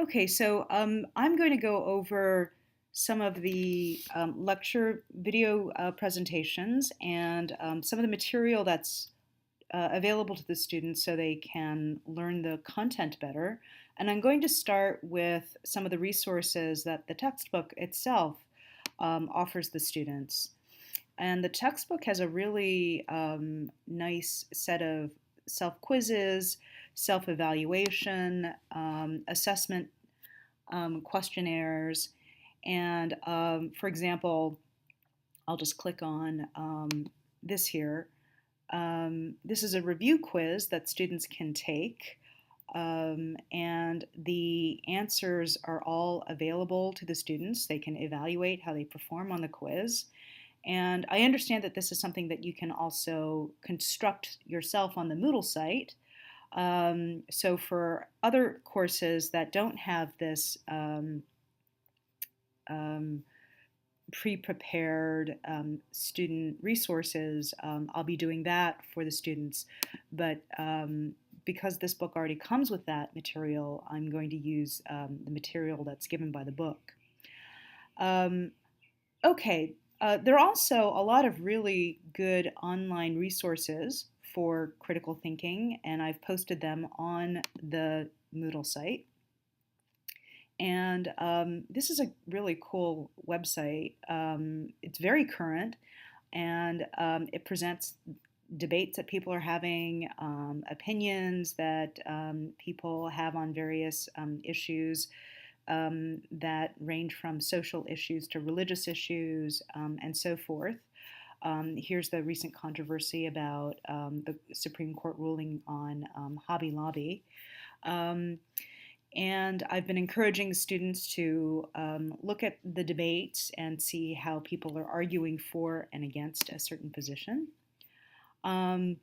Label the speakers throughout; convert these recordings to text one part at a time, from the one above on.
Speaker 1: Okay, so I'm going to go over some of the lecture video presentations and some of the material that's available to the students so they can learn the content better. And I'm going to start with some of the resources that the textbook itself offers the students. And the textbook has a really nice set of self quizzes, self evaluation, assessment questionnaires. And for example, I'll just click on this here. This is a review quiz that students can take. And the answers are all available to the students. They can evaluate how they perform on the quiz. And I understand that this is something that you can also construct yourself on the Moodle site. So for other courses that don't have this um, pre-prepared student resources, I'll be doing that for the students. But because this book already comes with that material, I'm going to use the material that's given by the book. Um, okay, there are also a lot of really good online resources for critical thinking, and I've posted them on the Moodle site. And this is a really cool website. It's very current and it presents debates that people are having, opinions that people have on various issues that range from social issues to religious issues and so forth. Here's the recent controversy about the Supreme Court ruling on Hobby Lobby. Um, and I've been encouraging students to look at the debates and see how people are arguing for and against a certain position. Um,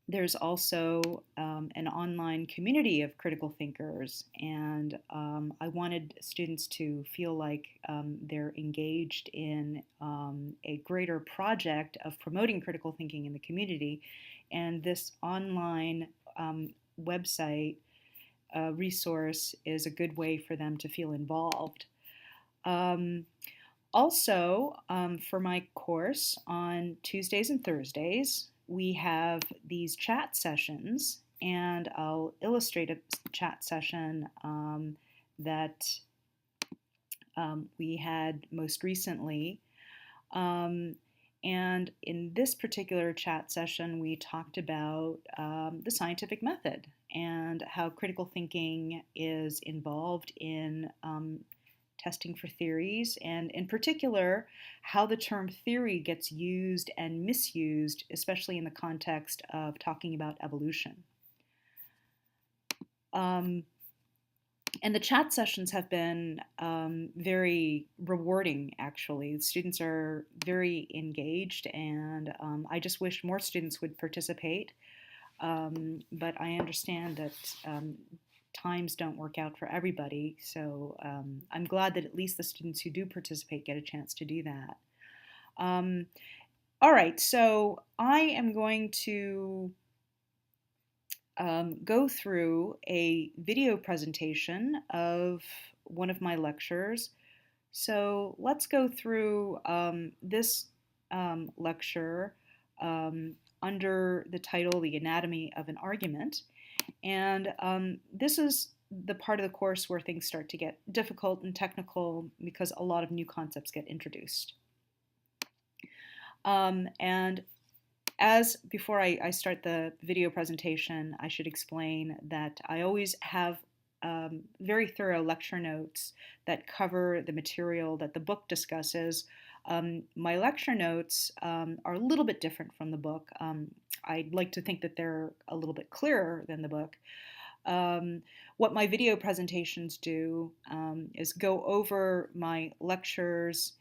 Speaker 1: there's also an online community of critical thinkers, and I wanted students to feel like they're engaged in a greater project of promoting critical thinking in the community. And this online website resource is a good way for them to feel involved. Um, Also, for my course on Tuesdays and Thursdays, we have these chat sessions, and I'll illustrate a chat session that we had most recently. Um, and in this particular chat session, we talked about the scientific method and how critical thinking is involved in testing for theories, and in particular, how the term theory gets used and misused, especially in the context of talking about evolution. Um, and the chat sessions have been very rewarding, actually. The students are very engaged, and I just wish more students would participate. But I understand that times don't work out for everybody, so I'm glad that at least the students who do participate get a chance to do that. Um, all right, so I am going to go through a video presentation of one of my lectures. So let's go through this lecture under the title The Anatomy of an Argument. And this is the part of the course where things start to get difficult and technical because a lot of new concepts get introduced. And as before I start the video presentation, I should explain that I always have very thorough lecture notes that cover the material that the book discusses. My lecture notes are a little bit different from the book. I'd like to think that they're a little bit clearer than the book. What my video presentations do is go over my lectures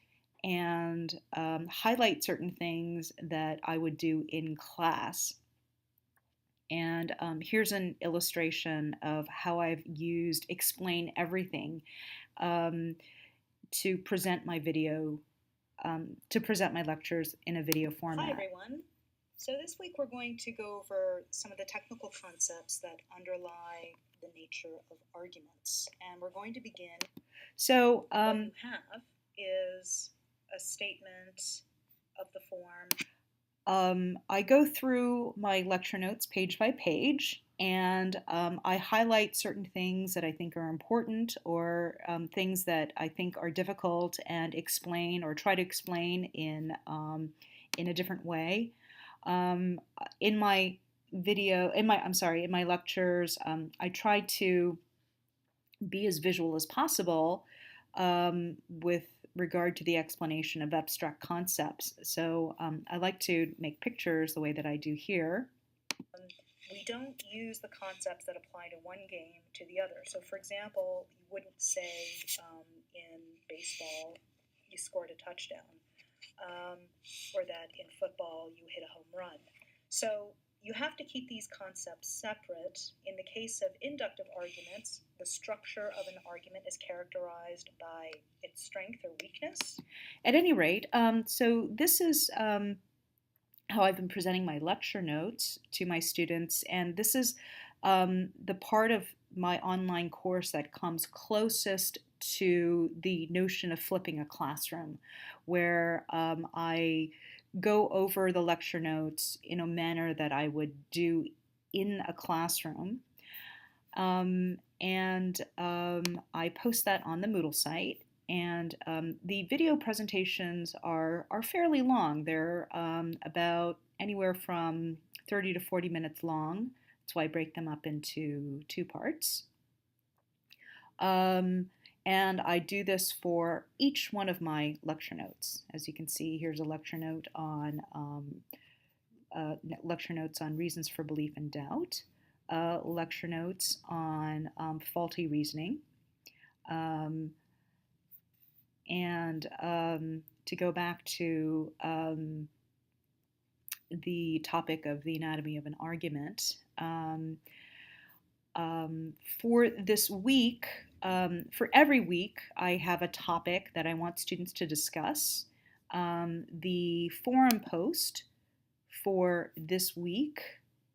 Speaker 1: and highlight certain things that I would do in class. And here's an illustration of how I've used Explain Everything to present my video, to present my lectures in a video format.
Speaker 2: Hi everyone. So this week we're going to go over some of the technical concepts that underlie the nature of arguments. And we're going to begin.
Speaker 1: So,
Speaker 2: what you have is a statement of the form.
Speaker 1: I go through my lecture notes page by page, and I highlight certain things that I think are important or things that I think are difficult and explain or try to explain in a different way. Um, in my in my lectures, I try to be as visual as possible with regard to the explanation of abstract concepts. So I like to make pictures the way that I do here.
Speaker 2: We don't use the concepts that apply to one game to the other. So, for example, you wouldn't say in baseball you scored a touchdown, or that in football you hit a home run. So, you have to keep these concepts separate. In the case of inductive arguments, the structure of an argument is characterized by its strength or weakness.
Speaker 1: At any rate, so this is how I've been presenting my lecture notes to my students, and this is the part of my online course that comes closest to the notion of flipping a classroom, where I go over the lecture notes in a manner that I would do in a classroom. I post that on the Moodle site. And the video presentations are fairly long. They're about anywhere from 30 to 40 minutes long. That's why I break them up into two parts. And I do this for each one of my lecture notes. As you can see, here's a lecture note on reasons for belief and doubt, lecture notes on faulty reasoning, and to go back to the topic of the anatomy of an argument. For this week, for every week, I have a topic that I want students to discuss. The forum post for this week,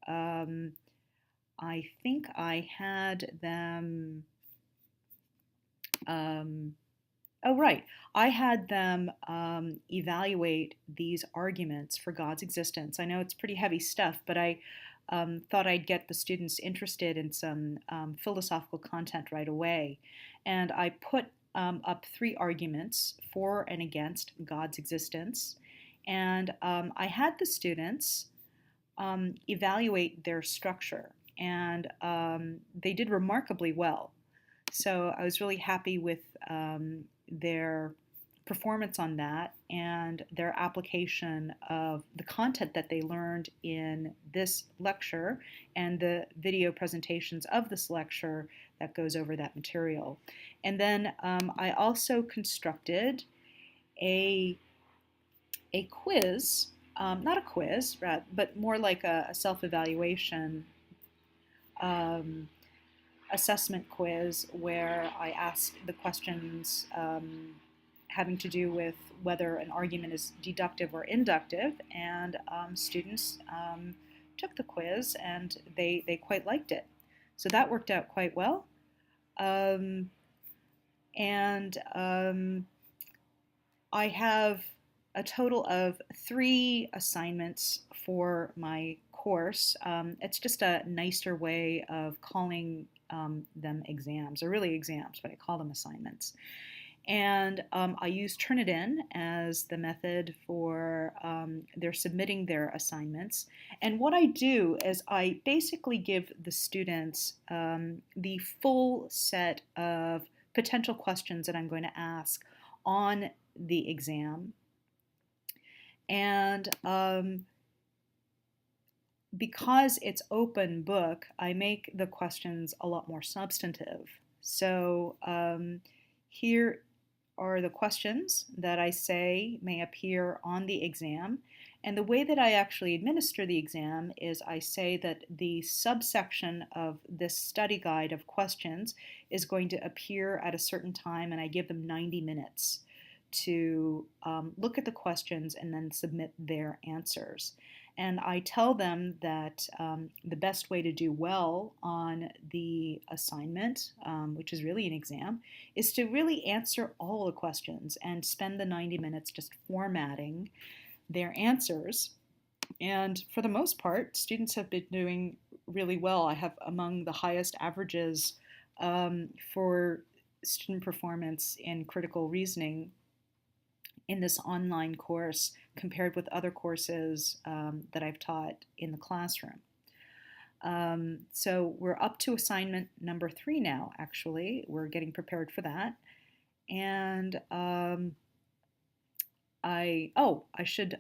Speaker 1: I think I had them. Oh, right. I had them evaluate these arguments for God's existence. I know it's pretty heavy stuff, but I thought I'd get the students interested in some philosophical content right away. And I put up three arguments for and against God's existence. And I had the students evaluate their structure, and they did remarkably well. So I was really happy with their performance on that and their application of the content that they learned in this lecture and the video presentations of this lecture that goes over that material. And then I also constructed a quiz, not a quiz, but more like a self-evaluation assessment quiz where I asked the questions having to do with whether an argument is deductive or inductive, and students took the quiz and they quite liked it. So that worked out quite well. I have a total of 3 assignments for my course. It's just a nicer way of calling them exams, or really exams, but I call them assignments. And I use Turnitin as the method for their submitting their assignments. And what I do is I basically give the students the full set of potential questions that I'm going to ask on the exam. And because it's open book, I make the questions a lot more substantive. So here are the questions that I say may appear on the exam. And the way that I actually administer the exam is I say that the subsection of this study guide of questions is going to appear at a certain time, and I give them 90 minutes to look at the questions and then submit their answers. And I tell them that the best way to do well on the assignment, which is really an exam, is to really answer all the questions and spend the 90 minutes just formatting their answers. And for the most part, students have been doing really well. I have among the highest averages for student performance in critical reasoning in this online course compared with other courses that I've taught in the classroom. So we're up to assignment number 3 now, actually. We're getting prepared for that. And I should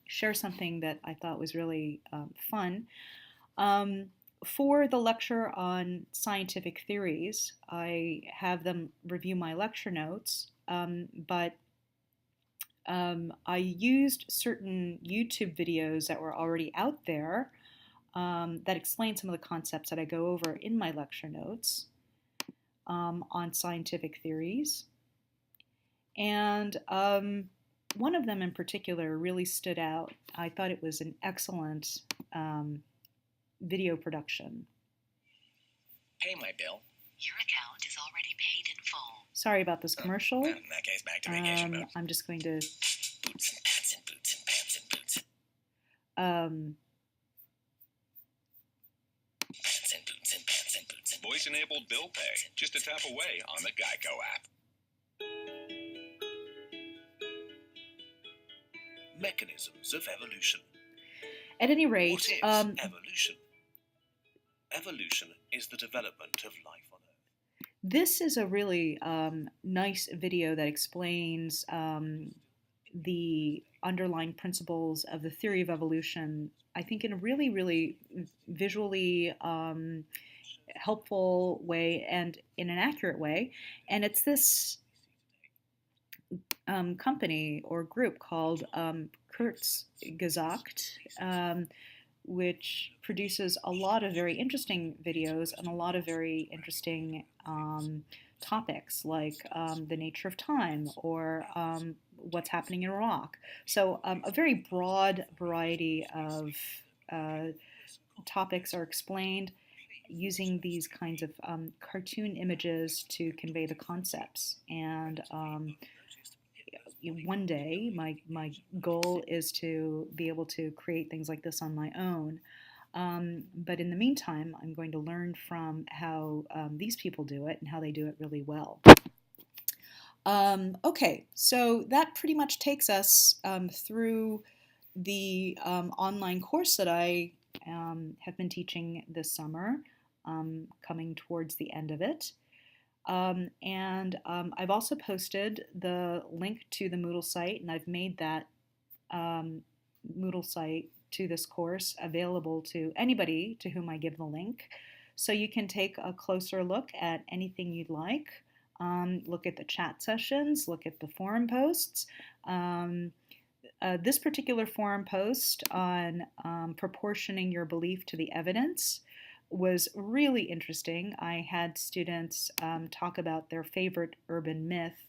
Speaker 1: share something that I thought was really fun. For the lecture on scientific theories, I have them review my lecture notes, but I used certain YouTube videos that were already out there that explain some of the concepts that I go over in my lecture notes on scientific theories. And one of them in particular really stood out. I thought it was an excellent video production.
Speaker 3: Pay my bill.
Speaker 4: Your account is already paid in full.
Speaker 1: Sorry about this commercial.
Speaker 3: In that case, back to vacation mode.
Speaker 1: I'm just going to...
Speaker 3: Boots and pants and boots and pants and boots. Pants and boots and pants and boots.
Speaker 5: Voice-enabled bill pay, just a tap away on the Geico app.
Speaker 6: Mechanisms of evolution.
Speaker 1: At any
Speaker 6: What
Speaker 1: rate,
Speaker 6: is evolution? Evolution is the development of life on Earth.
Speaker 1: this is a really nice video that explains the underlying principles of the theory of evolution, I think in a really, really visually helpful way and in an accurate way. And it's this company or group called Kurzgesagt, which produces a lot of very interesting videos and a lot of very interesting topics like the nature of time or what's happening in Iraq. So a very broad variety of topics are explained using these kinds of cartoon images to convey the concepts. And one day, my goal is to be able to create things like this on my own. But in the meantime, I'm going to learn from how these people do it and how they do it really well. Okay, so that pretty much takes us through the online course that I have been teaching this summer, coming towards the end of it. I've also posted the link to the Moodle site, and I've made that Moodle site to this course available to anybody to whom I give the link. So you can take a closer look at anything you'd like. Look at the chat sessions, look at the forum posts. This particular forum post on proportioning your belief to the evidence was really interesting. I had students talk about their favorite urban myth,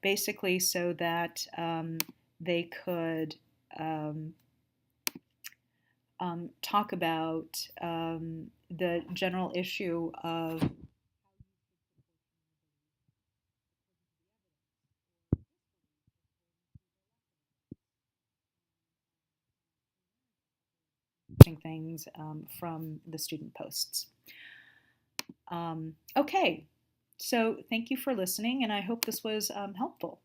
Speaker 1: basically so that they could talk about the general issue of things from the student posts. Okay, so thank you for listening, and I hope this was helpful.